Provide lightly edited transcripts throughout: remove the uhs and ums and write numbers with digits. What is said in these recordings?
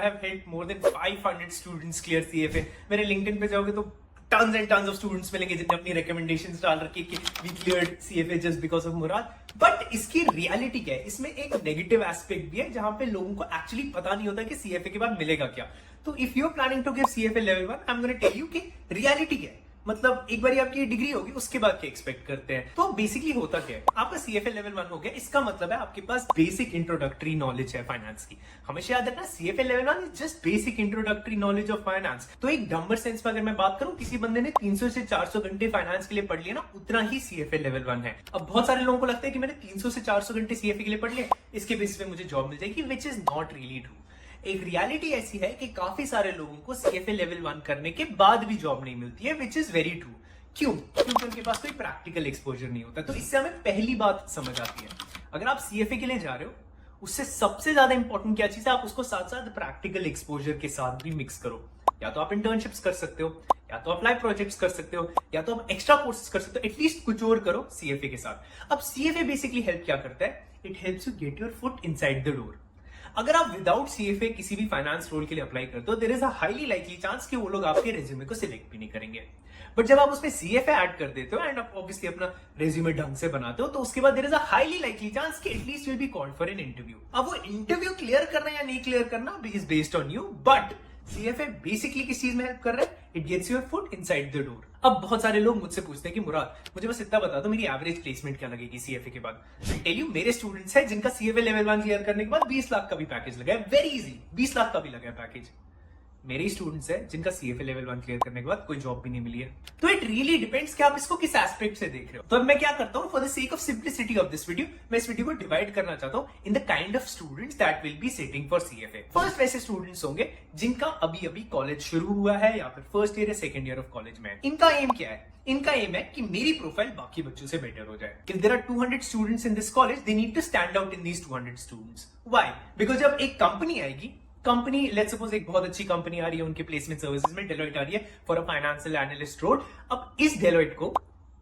have helped more than 500 students clear CFA. मेरे LinkedIn पे जाओगे तो tons and tons of students मिलेंगे जिनने अपनी recommendations डाल रखी कि we cleared CFA just because of Murad. But इसकी reality क्या है? इसमें एक negative aspect भी है जहां पे लोगों को actually पता नहीं होता कि CFA के बाद मिलेगा क्या. तो if you're planning to give CFA level 1, I'm going to tell you कि reality क्या है. मतलब एक बार आपकी डिग्री होगी उसके बाद क्या एक्सपेक्ट करते हैं. तो बेसिकली होता क्या है, आपका सीएफए लेवल 1 हो गया, इसका मतलब है आपके पास बेसिक इंट्रोडक्टरी नॉलेज है फाइनेंस की. हमेशा याद रखना CFA level 1 is just basic introductory knowledge of finance. तो एक डंबर सेंस में अगर मैं बात करूं, किसी बंदे ने 300 से 400 घंटे फाइनेंस के लिए पढ़ लिया ना, उतना ही सीएफए लेवल 1 है. अब बहुत सारे लोगों को लगता है कि मैंने 300 से 400 घंटे सीएफए के लिए पढ़ लिया, इसके बेसिस पे मुझे जॉब मिल जाएगी, which is not really true. एक रियलिटी ऐसी है कि काफी सारे लोगों को सीएफए लेवल 1 करने के बाद भी जॉब नहीं मिलती है, विच इज वेरी ट्रू. क्यों? क्योंकि उनके पास कोई प्रैक्टिकल एक्सपोजर नहीं होता. तो इससे हमें पहली बात समझ आती है, अगर आप सीएफए के लिए जा रहे हो, उससे सबसे ज्यादा इंपॉर्टेंट क्या चीज है, आप उसको साथ साथ प्रैक्टिकल एक्सपोजर के साथ भी मिक्स करो. या तो आप इंटर्नशिप्स कर सकते हो, या तो आप लाइव प्रोजेक्ट्स कर सकते हो, या तो आप एक्स्ट्रा कोर्सेज कर सकते हो. एटलीस्ट कुछ और करो सीएफए के साथ. अब सीएफए बेसिकली हेल्प क्या करता है? It helps you get your foot inside the door. अगर आप विदाउट सीएफए किसी भी फाइनेंस रोल के लिए अप्लाई करते हो, there is a highly likely chance कि वो लोग आपके रेज्यूमे को सिलेक्ट भी नहीं करेंगे. बट जब आप उसमें सीएफए ऐड कर देते हो एंड आप ऑब्वियसली अपना रेज्यूमे ढंग से बनाते हो, तो उसके बाद there is a highly likely chance कि at least will be called for an interview. अब वो इंटरव्यू क्लियर करना या नहीं क्लियर करना is based on you, but CFA basically किस चीज में हेल्प कर रहा है? It gets your foot inside the door. अब बहुत सारे लोग मुझसे पूछते हैं कि मुराद, मुझे बस इतना बता दो मेरी एवरेज प्लेसमेंट क्या लगेगी सीएफए के बाद. आई टेल यू, मेरे स्टूडेंट्स हैं जिनका सीएफए लेवल 1 क्लियर करने के बाद 20 लाख का भी पैकेज लगा है. वेरी इजी, 20 लाख का भी लगा है पैकेज. मेरे स्टूडेंट्स हैं जिनका सीएफए लेवल 1 क्लियर करने के बाद कोई जॉब भी नहीं मिली है. तो इट रियली डिपेंड्स कि आप इसको किस एस्पेक्ट से देख रहे हो. तो अब मैं क्या करता हूं, for the sake of simplicity of this video, मैं इस वीडियो को डिवाइड करना चाहता हूं in the kind of students that will be sitting for CFA. First वैसे स्टूडेंट्स होंगे जिनका अभी अभी कॉलेज शुरू हुआ है या फिर फर्स्ट ईयर या सेकंड ईयर ऑफ कॉलेज में. इनका एम क्या है? इनका एम है कि मेरी प्रोफाइल बाकी बच्चों से बेटर हो जाए. If there are 200 students in this college, they need to stand out in these 200 students. Why? Because जब एक कंपनी आएगी, कंपनी लेट्स सपोज एक बहुत अच्छी कंपनी आ रही है, उनके प्लेसमेंट सर्विसेज में डेलोइट आ रही है for a financial analyst role. अब इस डेलोइट को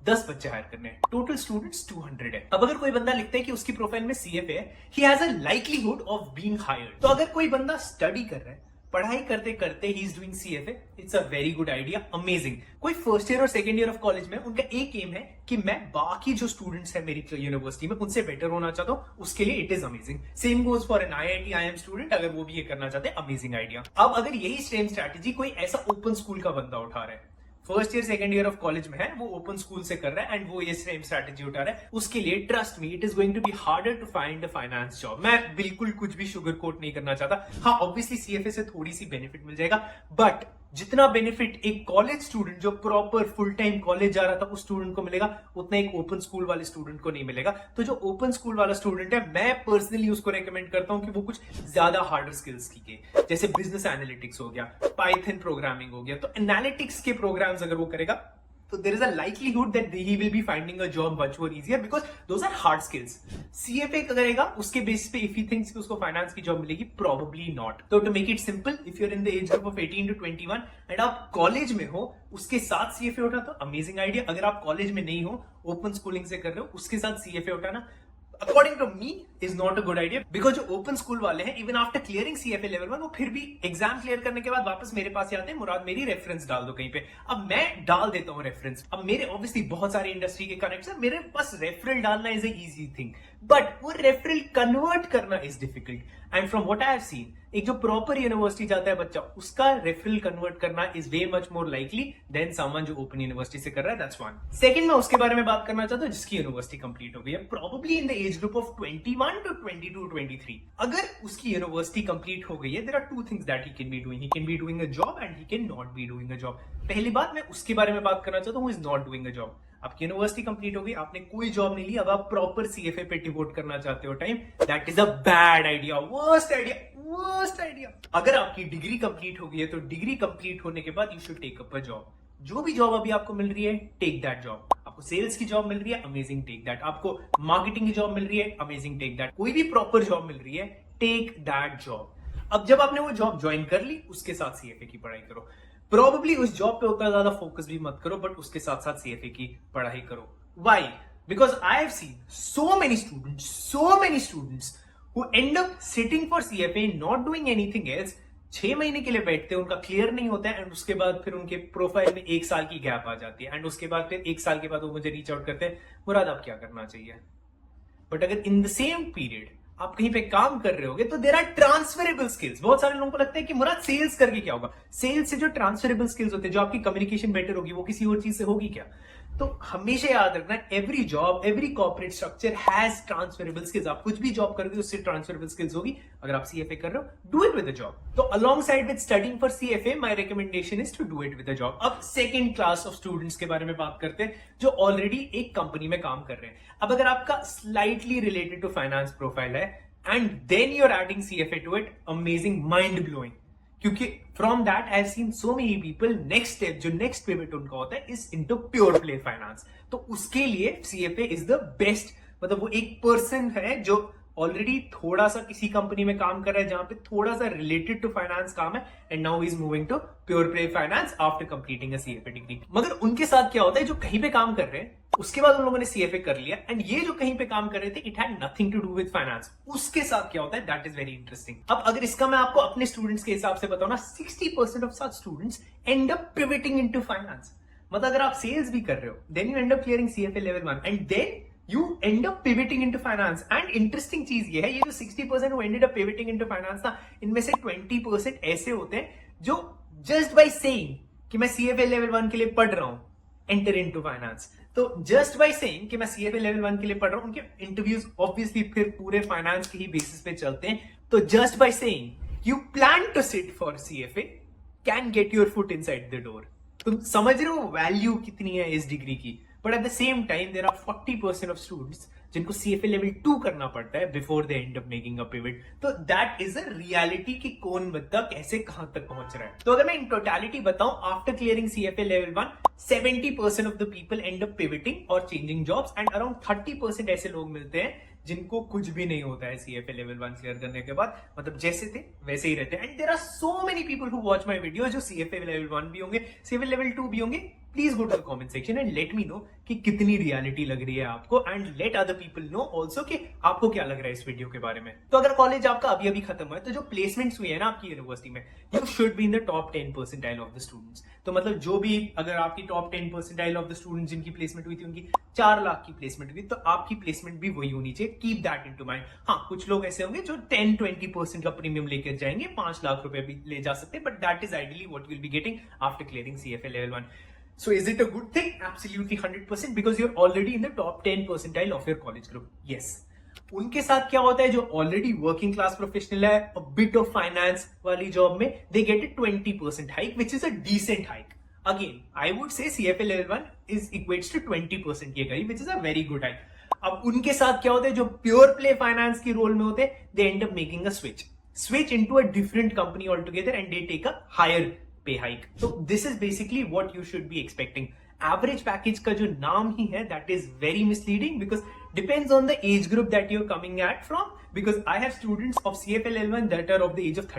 10 बच्चे हायर करने हैं, टोटल स्टूडेंट्स 200 है. अब अगर कोई बंदा लिखता है कि उसकी प्रोफाइल में सीएफए है, he has a likelihood of being hired. तो अगर कोई बंदा स्टडी कर रहा है, पढ़ाई करते करते he is doing CFA, it's a very good idea, amazing. कोई फर्स्ट ईयर और सेकंड ईयर ऑफ कॉलेज में, उनका एक एम है कि मैं बाकी जो स्टूडेंट्स है मेरी यूनिवर्सिटी में उनसे बेटर होना चाहता हूं, उसके लिए it is amazing. Same goes for an IIT IM student, अगर वो भी ये करना चाहते हैं, अमेजिंग आइडिया. अब अगर यही सेम स्ट्रैटेजी कोई ऐसा ओपन स्कूल का बंदा उठा रहा है, first year second year of college में है, वो ओपन स्कूल से कर रहा है एंड वो ये सेम स्ट्रैटेजी उठा रहा है, उसके लिए trust me it is going to be harder to find a finance job. मैं बिल्कुल कुछ भी शुगर कोट नहीं करना चाहता. हाँ, ऑब्वियसली सीएफए से थोड़ी सी बेनिफिट मिल जाएगा, बट जितना बेनिफिट एक कॉलेज स्टूडेंट जो प्रॉपर फुल टाइम कॉलेज जा रहा था उस स्टूडेंट को मिलेगा, उतना एक ओपन स्कूल वाले स्टूडेंट को नहीं मिलेगा. तो जो ओपन स्कूल वाला स्टूडेंट है, मैं पर्सनली उसको रेकमेंड करता हूं कि वो कुछ ज्यादा हार्डर स्किल्स सीखे, जैसे बिजनेस एनालिटिक्स हो गया, पाइथन प्रोग्रामिंग हो गया. तो एनालिटिक्स के प्रोग्राम्स अगर वो करेगा, तो there is a likelihood that he will be finding a job much more easier because those are hard skills. CFA करेगा उसके बेसिस पे if he thinks कि उसको फाइनेंस की जॉब मिलेगी, probably not. तो to make it simple, if you're in the age group of 18 to 21 and आप college में हो, उसके साथ CFA उठा तो अमेजिंग आइडिया. अगर आप कॉलेज में नहीं हो, ओपन स्कूलिंग से कर रहे हो, उसके साथ CFA उठाना according to me is not a good idea. Because जो ओपन स्कूल वाले हैं, even after clearing CFA level 1, वो फिर भी एग्जाम क्लियर करने के बाद वापस मेरे पास आते हैं, मुराद मेरी रेफरेंस डाल दो कहीं पे. अब मैं डाल देता हूँ रेफरेंस. अब मेरे ऑब्वियसली बहुत सारे इंडस्ट्री के कनेक्ट्स हैं, मेरे पास रेफरल डालना is a easy thing, but वो रेफरल कन्वर्ट करना is difficult. And from what I have seen, एक जो प्रॉपर यूनिवर्सिटी जाता है बच्चा, उसका रेफरल कन्वर्ट करना is way much more likely than someone जो ओपन यूनिवर्सिटी से कर रहा है. That's one. सेकंड, मैं उसके बारे में बात करना चाहता हूं जिसकी यूनिवर्सिटी कंप्लीट हो गई है, probably in the age group of 21 to 22, 23. अगर उसकी यूनिवर्सिटी कंप्लीट हो गई है, there are two things that he can be doing. He can be doing a job and he can not be doing a job. पहली बात मैं उसके बारे में बात करना चाहता हूं, is not doing a job. आपकी यूनिवर्सिटी कंप्लीट हो गई, आपने कोई जॉब नहीं ली, अब आप प्रॉपर सीएफए पे डिवोट करना चाहते हो time, that is a bad idea, worst idea, worst idea. अगर आपकी डिग्री कंप्लीट हो गई है, तो डिग्री कंप्लीट होने के बाद you should take up a job. जो भी जॉब अभी आपको मिल रही है, टेक दैट जॉब. आपको सेल्स की जॉब मिल रही है, अमेजिंग, टेक दैट. आपको मार्केटिंग की जॉब मिल रही है, अमेजिंग, टेक दैट. कोई भी प्रॉपर जॉब मिल रही है, टेक दैट जॉब. अब जब आपने वो जॉब ज्वाइन कर ली, उसके साथ सीएफए की पढ़ाई करो. प्रोबेबली उस जॉब पे उतना ज्यादा फोकस भी मत करो, बट उसके साथ साथ सीएफए की पढ़ाई करो. Why? Because I have seen so many students who end up sitting for CFA, not doing anything else, 6 महीने के लिए बैठते हैं, उनका क्लियर नहीं होता है, एंड उसके बाद फिर उनके प्रोफाइल में 1 साल की गैप आ जाती है, एंड उसके बाद फिर 1 साल के बाद वो मुझे रीच आउट करते हैं, मुराद आप क्या करना चाहिए। बट अगर इन द सेम पीरियड आप कहीं पे काम कर रहे होगे तो देयर आर ट्रांसफरेबल स्किल्स। बहुत सारे लोगों को लगता है कि मुराद सेल्स करके क्या होगा। सेल्स से जो ट्रांसफरेबल स्किल्स होते हैं, जो आपकी कम्युनिकेशन बेटर होगी, वो किसी और चीज से होगी क्या। तो हमेशा याद रखना, every job, every corporate structure has transferable skills. आप कुछ भी जॉब करोगे उससे ट्रांसफरेबल स्किल्स होगी। अगर आप सीएफए कर रहे हो, do it with a job. तो alongside with studying for CFA, my recommendation is to do it with a job. अब सेकंड क्लास ऑफ स्टूडेंट्स के बारे में बात करते हैं जो ऑलरेडी एक कंपनी में काम कर रहे हैं। अब अगर आपका slightly related to finance profile है and then you are adding CFA to it, amazing, mind blowing. क्योंकि from that I have seen so many people, next step, जो नेक्स्ट पिवट उनका होता है, is into pure play finance. तो उसके लिए CFA is the best. मतलब वो एक पर्सन है जो ऑलरेडी थोड़ा सा किसी कंपनी में काम कर रहा है जहां पे थोड़ा सा रिलेटेड टू फाइनेंस काम है, and now is moving to pure play finance after completing a CFA degree. मगर उनके साथ क्या होता है, जो कहीं पे काम कर रहे हैं उसके बाद उन लोगों ने सीएफए कर लिया, एंड ये जो कहीं पे काम कर रहे थे, it had nothing to do with finance, उसके साथ क्या होता है, दैट इज वेरी इंटरेस्टिंग। अब अगर इसका मैं आपको अपने स्टूडेंट्स के हिसाब से बताऊं ना, 60% of such students end up pivoting into finance. मतलब अगर आप सेल्स भी कर रहे हो, then you end up clearing CFA level 1 and then you end up pivoting into finance। and interesting चीज ये है, ये जो 60% who ended up pivoting into finance था, इनमें से 20% ऐसे होते हैं जो just by saying कि मैं CFA level 1 के लिए पढ़ रहा हूं enter into finance। तो just by saying कि मैं CFA level 1 के लिए पढ़ रहा हूं, उनके इंटरव्यूज ऑब्वियसली फिर पूरे फाइनेंस के ही बेसिस पे चलते हैं। तो just by saying you plan to sit for CFA can get your foot inside the door। तुम समझ रहे हो वैल्यू कितनी है इस डिग्री की। But at the same time there are 40% of students जिनको सीएफए लेवल 2 करना पड़ता है before they end up making a pivot. तो दैट इज अ रियलिटी कि कौन बंदा कैसे कहां तक पहुंच रहा है। तो अगर मैं इन टोटलिटी बताऊं, after clearing CFA level 1 70% of the people and up pivoting और चेंजिंग जॉब्स, एंड अराउंड 30% ऐसे लोग मिलते हैं जिनको कुछ भी नहीं होता है सीएफए लेवल 1 क्लियर करने के बाद, मतलब जैसे थे वैसे ही रहते हैं। And there are so many people who watch my video जो सीएफए लेवल 1 भी होंगे, सीएफए लेवल 2 भी होंगे। Please go to the comment section and let me know कि कितनी रियलिटी लग रही है आपको, and let other people know also कि आपको क्या लग रहा है इस वीडियो के बारे में। तो अगर कॉलेज आपका अभी अभी खत्म हुआ है, तो जो प्लेसमेंट्स हुई है ना आपकी यूनिवर्सिटी में, you should be in the top 10 percentile of the students. तो मतलब जो भी, अगर आपकी top 10 percentile of the students जिनकी प्लेसमेंट हुई थी, उनकी 4 लाख की प्लेसमेंट हुई, तो आपकी प्लेसमेंट भी वही होनी चाहिए। Keep that into mind. हाँ, कुछ लोग ऐसे होंगे जो 10-20% का प्रीमियम लेकर जाएंगे, 5 लाख रुपए भी ले जा सकते हैं, but that is ideally what you will be getting after clearing CFA level 1। So is it a good thing? Absolutely 100%, because you're already in the top 10 percentile of your college group. Yes. उनके साथ क्या होता है, जो already working class professional है, a bit of finance वाली job में, they get a 20% hike, which is a decent hike. Again, I would say CFA level 1 is equates to 20% के करीब, which is a very good hike. अब उनके साथ क्या होता है, जो प्योर प्ले फाइनेंस की रोल में होते हैं, they end up making a switch into a different company altogether, and they take a higher pay hike. So this is basically what you should be expecting. Average package का जो नाम ही है, that is very misleading because depends on the age group that you're coming at from. Because I have students of CFA level 1 that are of the age of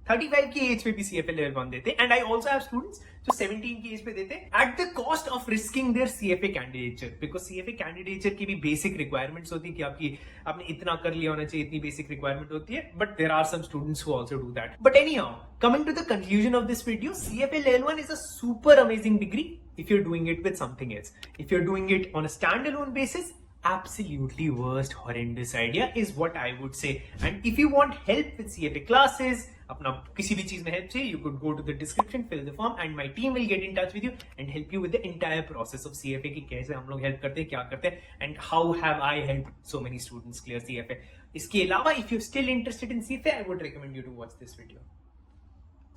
35 की age पे भी CFA level 1 देते, and I also have students जो 17 की age पे देते, at the cost of risking their CFA candidature. Because CFA candidature की भी बेसिक रिक्वायरमेंट्स होती है कि आपने इतना कर लिया होना चाहिए, इतनी बेसिक रिक्वायरमेंट होती है, but there are some students who also do that. But anyhow, coming to the conclusion of this video, CFA level 1 is a super amazing degree if you're doing it with something else. If you're doing it on a standalone basis, absolutely worst horrendous idea is what I would say. And if you want help with CFA classes, अपना किसी भी चीज में help चाहिए, you could go to the description, fill the form, and my team will get in touch with you and help you with the entire process of CFA कि कैसे हम लोग help करते हैं, क्या करते हैं, and how have I helped so many students clear CFA. इसके अलावा if you're still interested in CFA, I would recommend you to watch this video.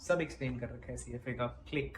सब एक्सप्लेन कर रखा है CFA का, क्लिक।